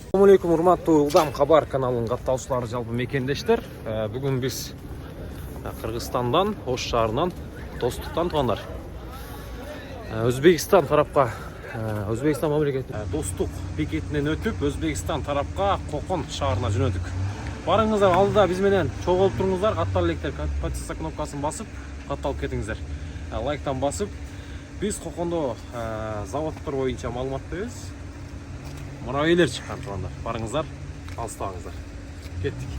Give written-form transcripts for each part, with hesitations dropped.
Assalamualaikum урматтуу Улдам Кабар каналынын катталуучулары, жалпы мекендештер. Бүгүн биз Кыргызстандан, Ош шаарынан, Достуктан туугандар. Өзбекстан тарапка, Өзбекстан мамлекетинин Достук бекетинен өтүп, Өзбекстан тарапка Кокон шаарына жөнөдүк. Барыңыздар, алдыда биз менен чогулуп туруңуздар, каттал электер подписаться кнопкасын басып, катталып кетиңиздер. Лайктан басып, биз Кокондо заводдор боюнча маалымат беребиз. Муравейлер чыккан туугандар. Барыңыздар, алыстабаңыздар. Кеттик.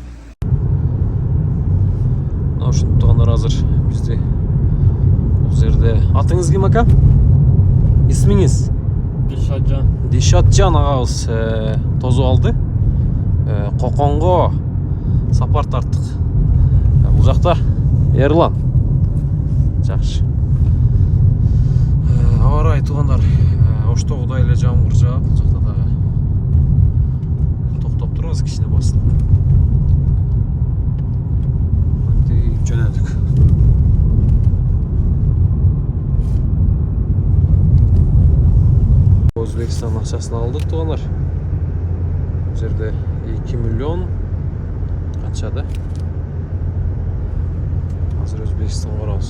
Мына ушунтип туугандар, азыр бизде бул жерде атыңыз ким ака? Исмиңиз? Дишатжан. Дишатжан агабыз тосуп алды. Коконго сапар тарттык. Бул жакта Эрлан. Жакшы. Аварай туугандар. Оштогудай эле жамгыр жаап, бул жакта дагы токтоп турабыз, кичине басылып. Мынтип жөнөдүк. Өзбекстан акчасын алдык туугандар. Бул жерде 2 миллион канчада? Азыр Өзбекстанга барабыз.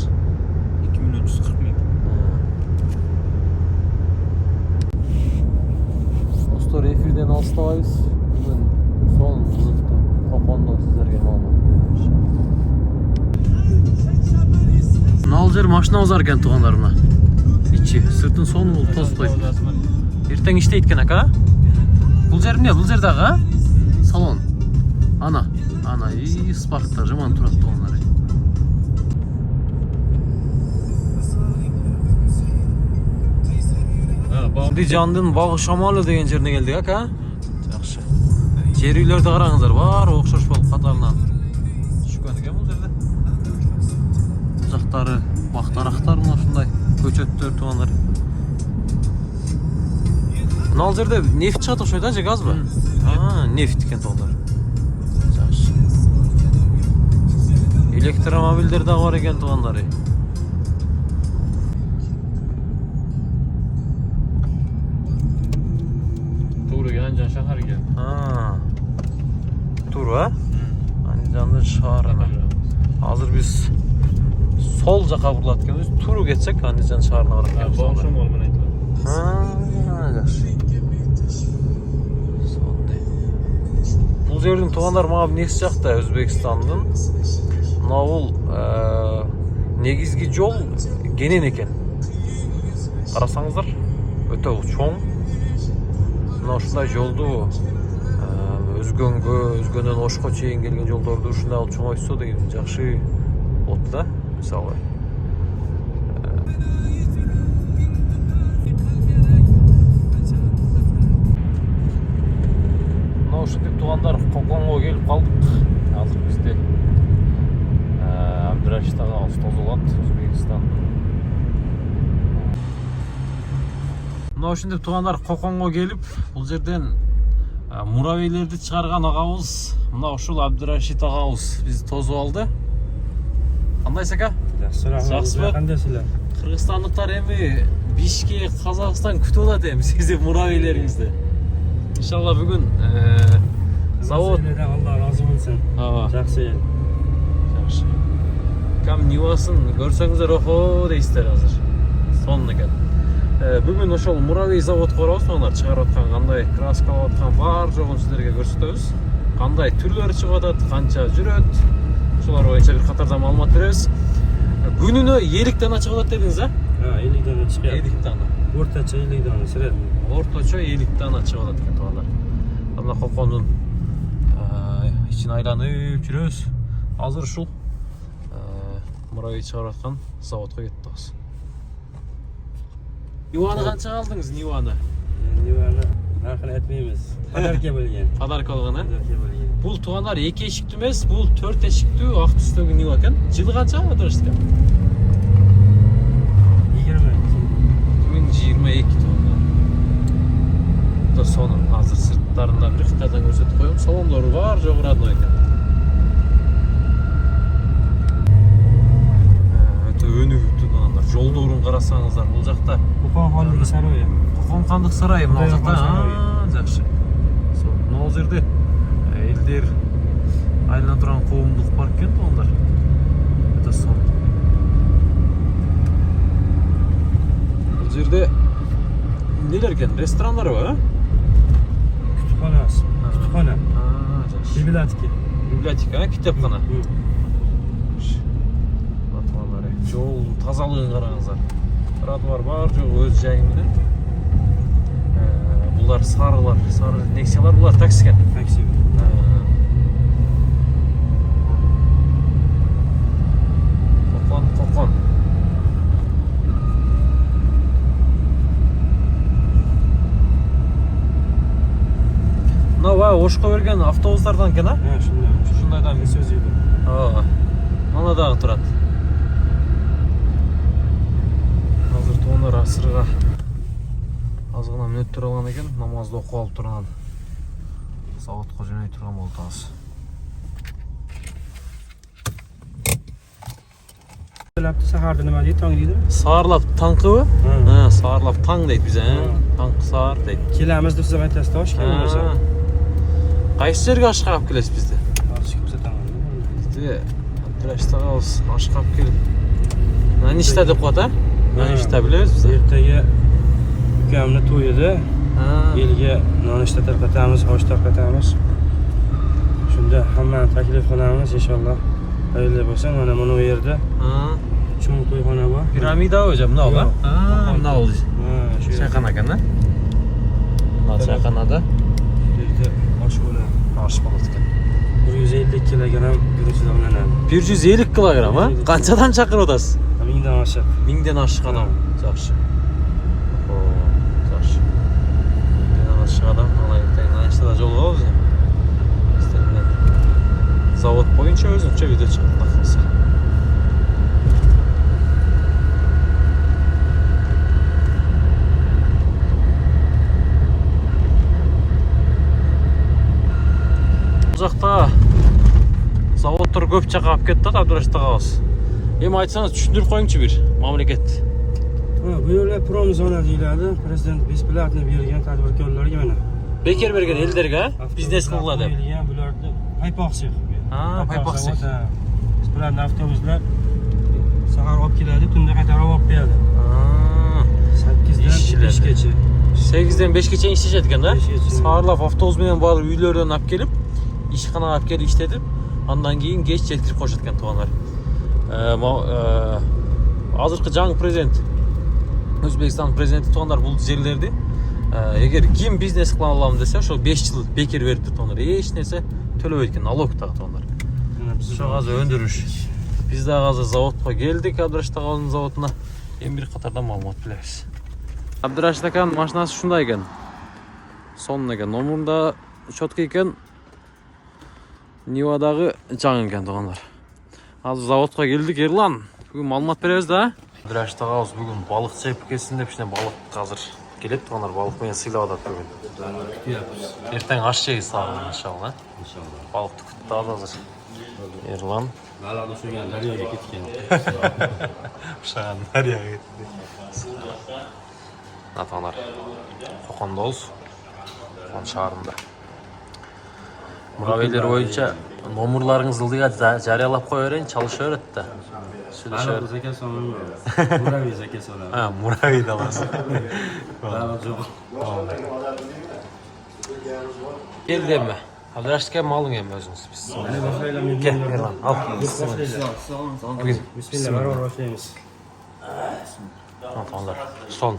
2 миллион 140 миң. Достор, эфирден алыстабайбыз. Бүгүн сонун кызыктуу Кокондо сиздерге маалымат беребиз. Мына жер машина базар экен туугандар, мына. Ичи, сыртын сону бул тозтой. Эртең иштейт экен ака. Бул жер эмне? Бул жер дагы салон. Ана и спаркта жаман турат туугандар. Жандын багы шамалы деген жерине келдик ака. Жакшы. Жер үйлөрдү караңыздар, баары окшош болуп катарынан түшкөн экен бул жерде. Жактары бактарактар, мына ушундай көчөттөр туугандар. Мына жерде нефт чыгат окшойт, же газбы? Нефт экен туугандар. Жакшы. Электромобилдер дагы бар экен туугандар. Anjan şahar gel. Tur ha? Anjan'ın şaharına. Hazır biz sol jaka burulат ekенбиз. Туру кетсек, Anjan шаарына барат экенбиз. Бошом болмон айтылат. Жакшы. Сондай. Бул жердин туугандар мага несі жакта, Өзбекстандын. Мына бул негизги жол кенен экен. Карасаңыздар, өтө чоң. Ушундай жолду өзгөнөн Ошко чейин келген жолдорду ушундай чоңойтсо деген жакшы болот да, мисалы. Мына ушинтип туугандар, Коконго келип калдык. Азыр бизде Абдырашид агабыз тосуп алат, Өзбекстан. Мына ушинтип туугандар, Коконго келип, бул жерден муравейлерди чыгарган агабыз, мына ушул Абдырашид агабыз бизди тосуп алды. Кандайсыз ака? Жакшыбы? Кандайсыздар? Кыргызстандыктар эми Бишкек, Казакстан күтүп атат эми сиздин муравейлериңизди. Иншалла бүгүн завод. Алла разы болсун. Жакшы эл. Жакшы. Кам Нивасын көрсөңүздөр, охо дейсиздер азыр. Сонун экен. Бүгүн ошол муравей заводко барабыз, туугандар. Чыгарып аткан, кандай краскалап аткан бар жогун сиздерге көрсөтөбүз. Кандай түрлөрү чыгып атат, канча жүрөт, ошолор боюнча бир катарда маалымат беребиз. Күнүнө 50 дана чыгып атат дедиңиз, 50 дана чыгат. 50 дана. Орточо 50 дана сиредин. Орточо 50 дана чыгып атат экен туугандар. Мына Кокондун ичин айланып жүрөбүз. Азыр ушул муравей чыгарып аткан заводко кеттик. Ниваны канча алдыңыз, Ниваны? Ниваны акын этмейбиз. Подарка берген. Подарка алган, Бул туугандар 2 эшиктүү эмес, бул 4 эшиктүү ак түстөгү Нива экен. Жылы канча Абдырашид? 2022 туугандар. Бул сонун. Азыр сырттарында бир кытайдан көрсөтүп коем. Салондору бар, жогу родной экен. Өтө өнүгүптүү туугандар. Жолдорун карасаңыздар, бул жакта Кокон хандык сарайы. Кокон хандык сарайы мына жакта. Жакшы. жерде элдер айлана турган коомдук парк экен тугандар. Это сон. Бул жерде neler eкен? Restoranlar var ha? Kütüphanesi. Kütüphane. Bibliotek. Biblioteka, kitapxona. Atmalары. Жол тазалыгын караңыздар. Тротуар бар, жол өз жайы менен. Булар сарылар, сары нексиялар, булар такси экен. Taksi. Kokon. Мына ошко берген автобустардан экен, а? Şundan. Ушундайдан Söz yolu. Ана дагы турат. Азыр тоонор асырга аз гана мүнөттөр алган экен, намазды окуп алып турган. Заводко жөнөй турган болду азыр. Saharda nima deydi? Tong deydi? Саарлап таңкыбы? Ha. Саарлап таң дейт биз, Таңкы саар дейт. Kelamiz deb siz aytasiz, toshga bo'lsa. Кайсы жерге ашка алып келесиз бизди? Toshga ko'rsataman. Бизди Абдурашитагабыз ашка алып келип. Наништа деп коет, а? Наништа билебиз биз. Ertaga ukamni to'yida elga nonushta tarqatamiz, osh tarqatamiz. Shunda hammani taklif qilamiz inshaalloh. Xayrli bo'lsin. Mana bu yerda cho'ng to'yxona bor. Piramida hocam, mına ola? Mına oldu. Ha, shu yerda. Çayxana ekan, ha? Mına çayxanada Yerda osh bo'ladi. aş bolat ekan. 150 kilogramm guruch damlanadi. 150 kilogram, ha? Qanchadan chaqirib o'tasiz? 1000 dan oshiq. 1000dan oshiq adam. Yaxshi. Yaxshi. 1000dan oshiq adam, Nayishtada jolg'amiz. Zavod bo'yicha o'zimcha video chiqadi qilsa. Bu жақта заводтар көп жаққа алып кетті, Абдурашитагабыз. Эми айтсаңыз түшүндүрүп коюңчу бир мамлекет. Bu yerlar prom zona deyiladi. Prezident besplatni bergan tadbirkorlarga mana. Bekер берген элдерге, бизнес кылгыла деп. Bularni paypoqsiq. Paypoqsiq. Besplatni avtobuslar sahar olib keladi, tunda qaytarib olib beradi. 8dan 5gacha. 8-ден 5ге чейин иштешет экен да? 5-ге. Саарлап автобус менен барып үйлөрдөн алып келип, ишканага алып келип иштетип, андан кийин кеч жеткирип коюшат экен туугандар. Азыркы жаңы президент, Өзбекстан президенти туугандар бул жерлерди эгер ким бизнес кыла алам десе, ошол 5 жыл бекер берип туруп туугандар. Эч нерсе төлөбөйт экен, налог дагы туугандар. Ошо азыр өндүрүш. Биз дагы азыр заводко келдик, Абдурашитагабыздын заводуна. Эми бир катардан маалымат билебиз. Абдурашит аканын машинасы ушундай экен. Сонун экен, номурунда четкий экен. Нивадагы жаңы экен туугандар. Азыр заводко келдик, Эрлан. Бүгүн маалымат беребиз да. Абдурашитагабыз бүгүн балык чегип келсин деп балык азыр келет туугандар, балык менен сыйлап атат бүгүн. Күтүбүз. Эртең аш жейбиз сагын иншалла. Inshaalloh. Балыкты күтүп атат азыр. Эрлан Balog'da suygan daryoga ketgan. ушаган дарыяга кетти. Аталар Кокондоз, Кокон шаарында. Муравейлер боюнча номурларыңызды ылдыйга жарыялап кое берейин, чалыша берет да. Сүйлөшө берет. Zaka so'rayman. Muraviy zaka so'rayman. Муравей да аласыз. Balog yo'q. Келди эми. Абдурашитке малың эми өзүңүз. Mana boshlaymiz. Gel Эрлан, ал. Bismillah, baravar boshlaymiz. Аталар. Son.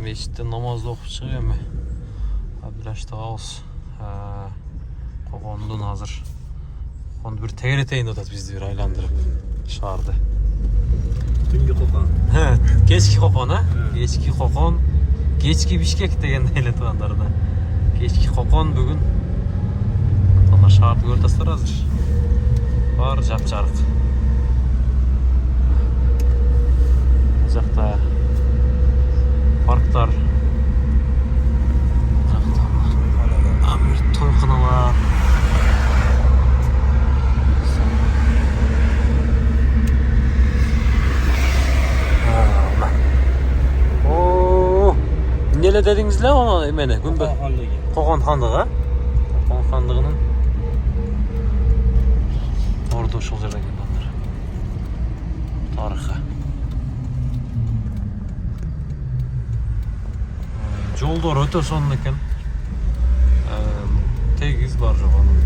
Мешітте намазды оқып шығып эми Абдурашитагабыз Кокондун азыр Коконду бир тегеретейин деп атат бизди бир айландырып шаарды. Tungi Qo'qon. Kechki Qo'qon, ha? Kechki Qo'qon Кечки Бишкек дегенде эле туугандарда. Кечки Кокон бүгүн. Ана шаарды көрүп атасыздар азыр. Бар жап-жарык. Жакта парктар. Жакта амир тойханалар. Неле дедиңиз эле аны эмени күнбө? Кокон хандыгы. Кокон хандыгынын орду ушул жерде экен балдар. Тарыхы. Жолдор өтө сонун экен. Тегиз бар жок анын.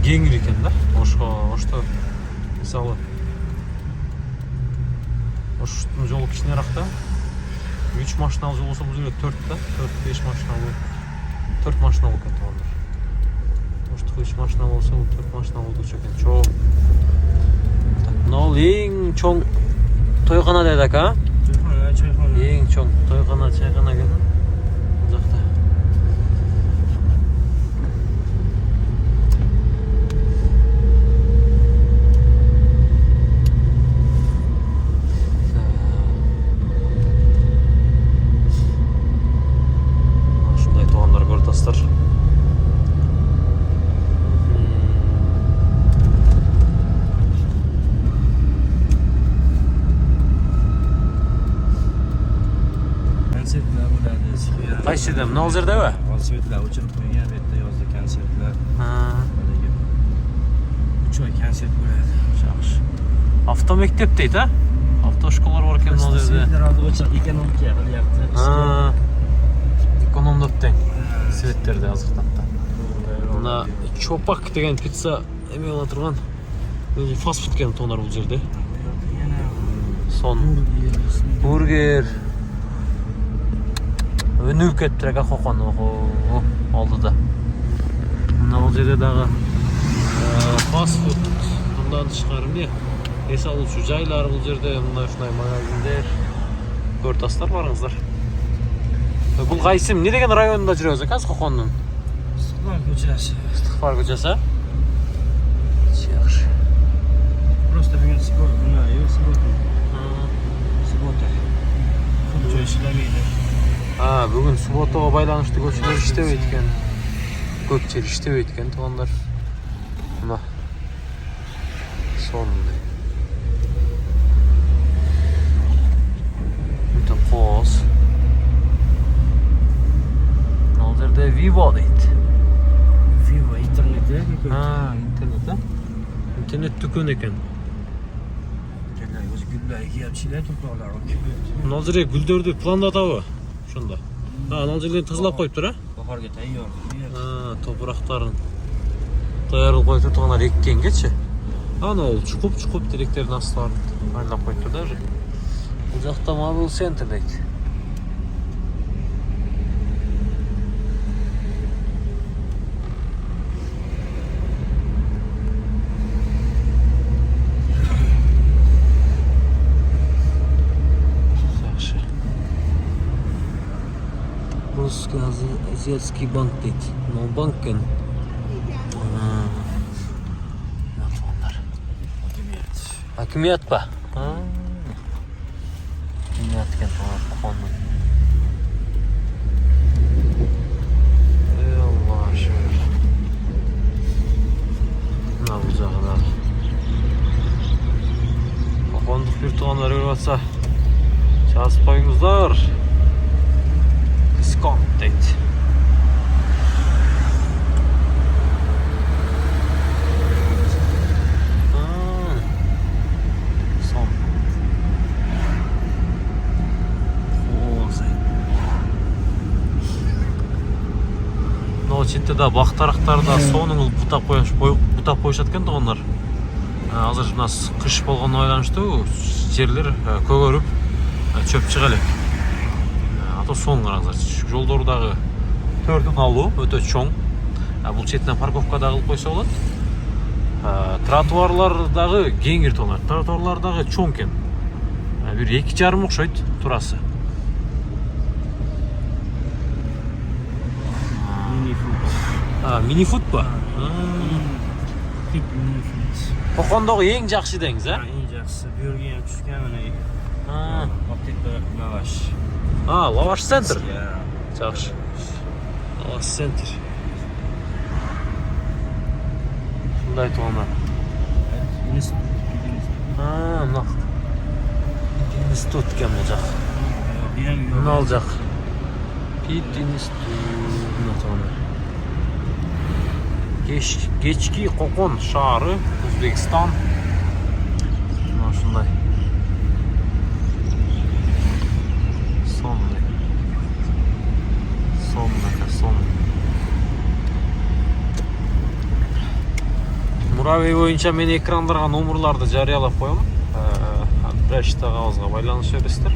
Кеңир экен да. Ошто мисалы оштун жолу кичинерак да. 3 машиналы жол болса бұл жерде 4 да, 4-5 машиналы, 4 машиналы екен туғандар. Оштық 3 машиналы болса, бұл 4 машиналы болдық екен, чоң. Мынау ең чоң тойхана деді ака? Чайхана. Ең чоң тойхана, чайхана екен. Бұл жақта. Qaysi mынау жердеби? Ал светлер өчүрүп койгон, бетте жазды концертлер. Үчөй концерт көрөт. Жакшы. Автомектеп дейт, а? Автошколалар бар экен мынау жерде. Светлер алды өчүр экономика кылыпты. Экономдоп тең. Светтерди азыктапты. Мына Чопак деген пицца эме боло турган. Фастфуд экен тонар бул жерде. Сон бургер. Өнүп кетти ака Кокон алдыда. Мына бул жерде дагы фастфуд мындан тышкары эмне? Эс алуучу жайлар бул жерде, мына ушундай магазиндер. Көрүп атасыздар барыңыздар. Бул кайсы эмне деген районунда жүрөбүз ака Кокондун? Истикбал көчөсү. Истикбал көчөсү? Жакшы. Просто бүгүн суббота. Көчө иштемейди. Бүгүн субботага байланыштуу көчөлөр иштебейт экен. Көп жер иштебейт экен туугандар. Мына сонундай. Өтө кооз. Ал жерде Vivo дейт. Vivo интернетте. Интернет, интернет дүкөн экен. Güllər kiyapçılar topraqlar o gibi. Мына жерде гүлдөрдү пландатабы? Ошондо. Анал жерден тазалап коюптур, а? Бахарга тайyor. Топурактарын даярылып коюптур тугандар эккенгечи. Анал чукуп теректердин астыларын айлап коюптур даже. Бул жакта Mobile Center дейт. Русский азиатский банк дейт. Мынау банк екен. Акимият па? Акимият екен Кокондун. Алла шүр. Мына бул жагы дагы. Кокондук бир туугандар көрүп атса, жазып коюңуздар. Дисконт дейт. Сон. Мына четте да бактарактарда сонун бутап коюшат экен туугандар. Азыр мына кыш болгондо байланыштуу жерлер көгөрүп чөп чыга элек. Соң қараңыздар, жолдордағы төртін алу өте чоң. Бұл четінен парковкадағы қойса болады. Тротуарлардағы кеңір тоңар. Тротуарлардағы чоң кен. Bir 2,5 оқшайды турасы. mini foot bu. Tip minifut. Qo'qondagi eng yaxshi dengiz, ha? Eng yaxshisi bu yerga ham tushgan mana. Ha. Apteka lavash. Ha, Lavash Center. Ya. Yaxshi. Lavash Center. Shunday to'g'ri. Ha, naq. Institut kim olacak? Ne olacak? Pit Institut. Geçki Qo'qon şehri, O'zbekiston. Mana shunday. Son. Murabiy bo'yicha men ekranlarga nomerlarni jariyalab qo'yaman. Biror ishta qog'ozga baylanib berasizlar.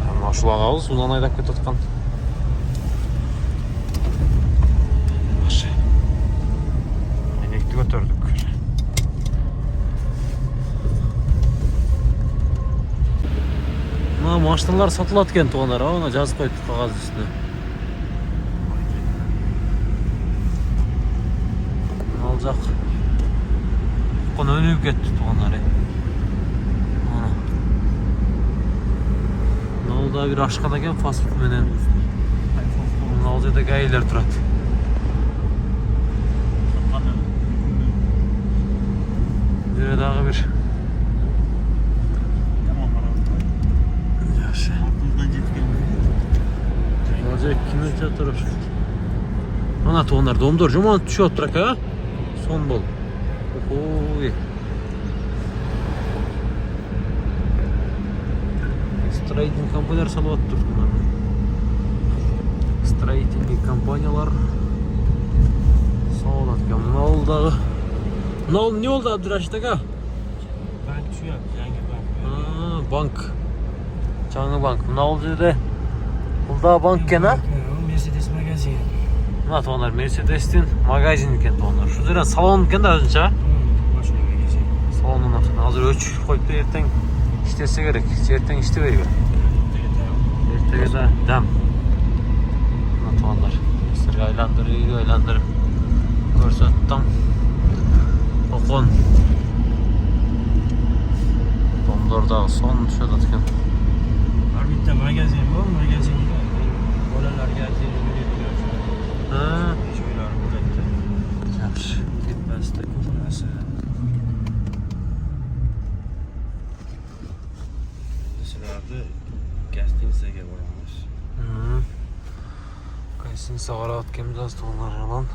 Mana shu qog'oz undan aydab ketayotgan. Yaxshi. Elektrikni ko'tardik. Mana mashinalar sotilayotgan to'g'onlar, ona yozib qo'yibdi qog'oz üstüne. Ne olacak? Konu önüp gitti to'g'onlar. Ana. Ne oldu bir aşkada gel fast food menen. Ne oldu da gayler turadi. Böyle daha bir. Yaxshi. Olacak kimcha turib. Mana to'g'onlar domdor jomon tushyapti aka. Son bol. Oy. Streiting kompaniyalar salyapti bularni. Streiting kompaniyalar so'ratgan. Ne oldu Abdurashid aka? Bank tushyapti, yangi bank. Ha, bank. Yangi bank. Ne oldu dedi? Bulda bank ekan ha? Mercedes magazin. Mana to'g'onlar Mercedes'in magazin ekan to'g'onlar. Shu yerda salon ekan-da o'zincha. Mashina magazin. Salondan hozir o'chib qo'yibdi, ertaga ishlasa kerak. Ertaga ishlayveradi. Ertaga dam. Mana to'g'onlar. Sizlarga aylantirib ko'rsatdim. Qo'qon. Domdordagi son tushadi ekan. Har bitta magazin bor, magazinda bolalarga televizor Ha, joylar bo'lyapti. yaxshi. Ketmasda ko'rnasi. Sizlarni gastinisaga boramiz. Qaysin sog'orayotganmiz to'g'onlar bilan.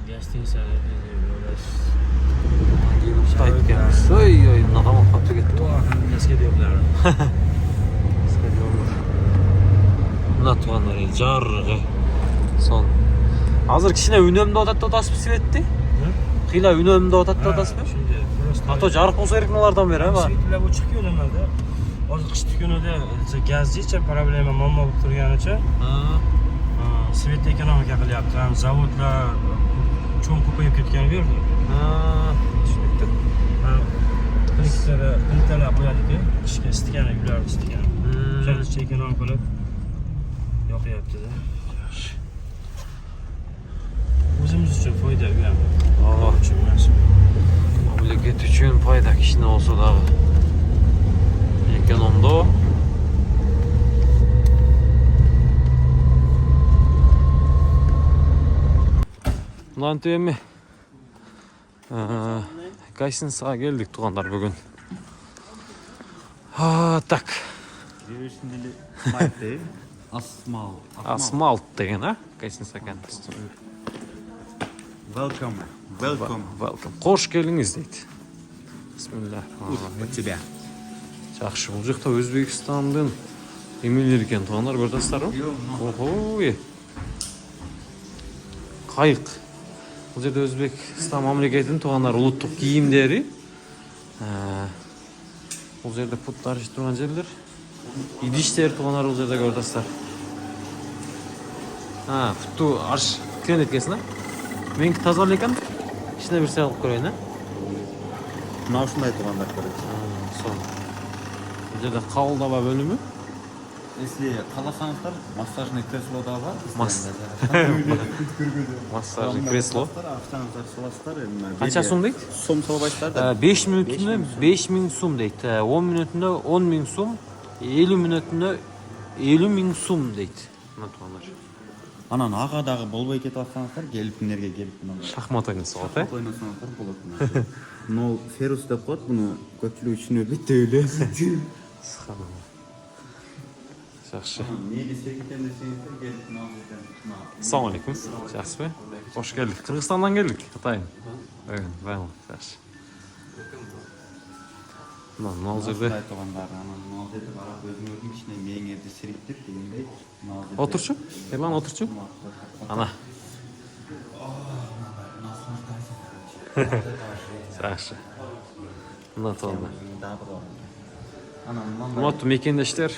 Gastinisada yo'lash. Aytganmiz. Oy, bunaqa qolib ketdi. Eski diyorlar. Mına to'g'onlar jarg'i. Son. Hozir kichkina unamda o'tatdi svetni. Qiyla unamda o'tatdi svet. Shunday просто. Ato jarq bo'lsa kerak ulardan beri, ha. Svetlar bu chiqib yo'lamadi. Hozir qish kunida gazchicha problema muammo bo'lib turganicha. Svet ekonomika qilyapti. Ham zavodlar cho'ng ko'payib ketgan bu yerda. Tushunibdi. Plitalar qo'yadi-ku, qishga isitgan, uylarni isitgan. O'sha ekonom qilib yoqyapti-da. O'zimiz uchun foyda u ham. Allah uchun emas. Mamlakat uchun foyda kishini olsa da. Ekonomda. Lan temi. Qaysin sağa geldik to'g'onlar bugun. Ha, tak. Asmalt degan, ha? Qaysin sagan. Welcome. Welcome. Qo'sh keldingiz deydi. Bismillah. От тебя. Yaxshi, bu yoqda O'zbekistondan emilir ekan to'g'onlar, ko'rdingizlarmi? Oho. Qayiq. Bu yerda O'zbekiston mamlakatining to'g'onlar uluttuq kiyimlari. Bu yerda putlar turgan yerlar. İdişler to'g'onlar bu yerda ko'rdingizlar. Ha, puttu arsh kiren etkesin, ha? Men tozalik ekan. Ishni bir sal qilib ko'rayin, ha? Mana shunday to'g'onlar ko'rasiz. Son. Bu yerda qavldaba bölümü. Если қаласаңыздар, массажный кресло да бар. Массажный кресло. Ақшаңыздар саласыздар. Қанша сум дейді? Сом салбайсыздар да. 5 минутunda 5000 сум дейді. 10 минутunda 10.000 сум, 50 минутunda 50.000 сум дейді. Мына туғандар. Анан ағадағы болбай кетіп жатсаңыздар, келіпкендерге келіп мына Шахмат ойнасақ, ә? ойнасаңыздар болады. Но ферус деп қояды, бұны көпшілік үшін өлбейді өле. Жақсы. Неге секретен десеңіздер, келіп мына жерден. Ассалаумағалейкум. Жақсы бе? Қош келдік. Қырғызстаннан келдік, Атайын. Баян, жақсы. Мынау жерде Айтылғандар, мынау жерде барақ өзің ішіне меңерді сіріктеп дегендей. отыршы. Ерлан отыршы. Ана. Жақсы. Мына тоғанда. Ұматты мекендештер,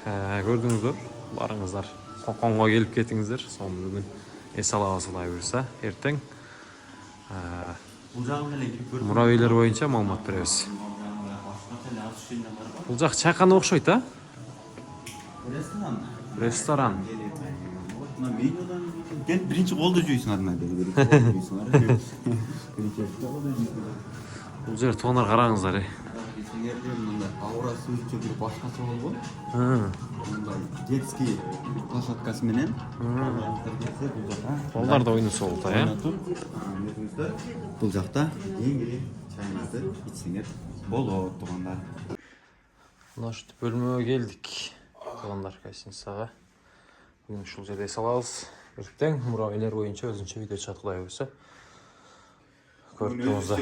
көрдіңіздер, барыңыздар. Қоқонға келіп кетіңіздер. Соны бүгін есалаға солай бұйырса, ертең муравейлер бойынша маалымат береміз. Бұл жақ чайхана ұқсайды, а? Ресторан. Мен бірінші қолды жүйсің адына деді. Бұл жер туғандар қараңыздар, Аурасы өте бір башқасы болған. Детский площадкасы менен. Олар да ойны солда, ә? Бұл жақта ең керек чайыңызды içсеңер болады туғандар. Мына бөлмеге келдік. Туғандар гостиницаға. Бүгін ушул жерде салабыз. Ертең муравейлер бойынша өзінше видео чаткылай берсе. Көріп тұрыңыздар.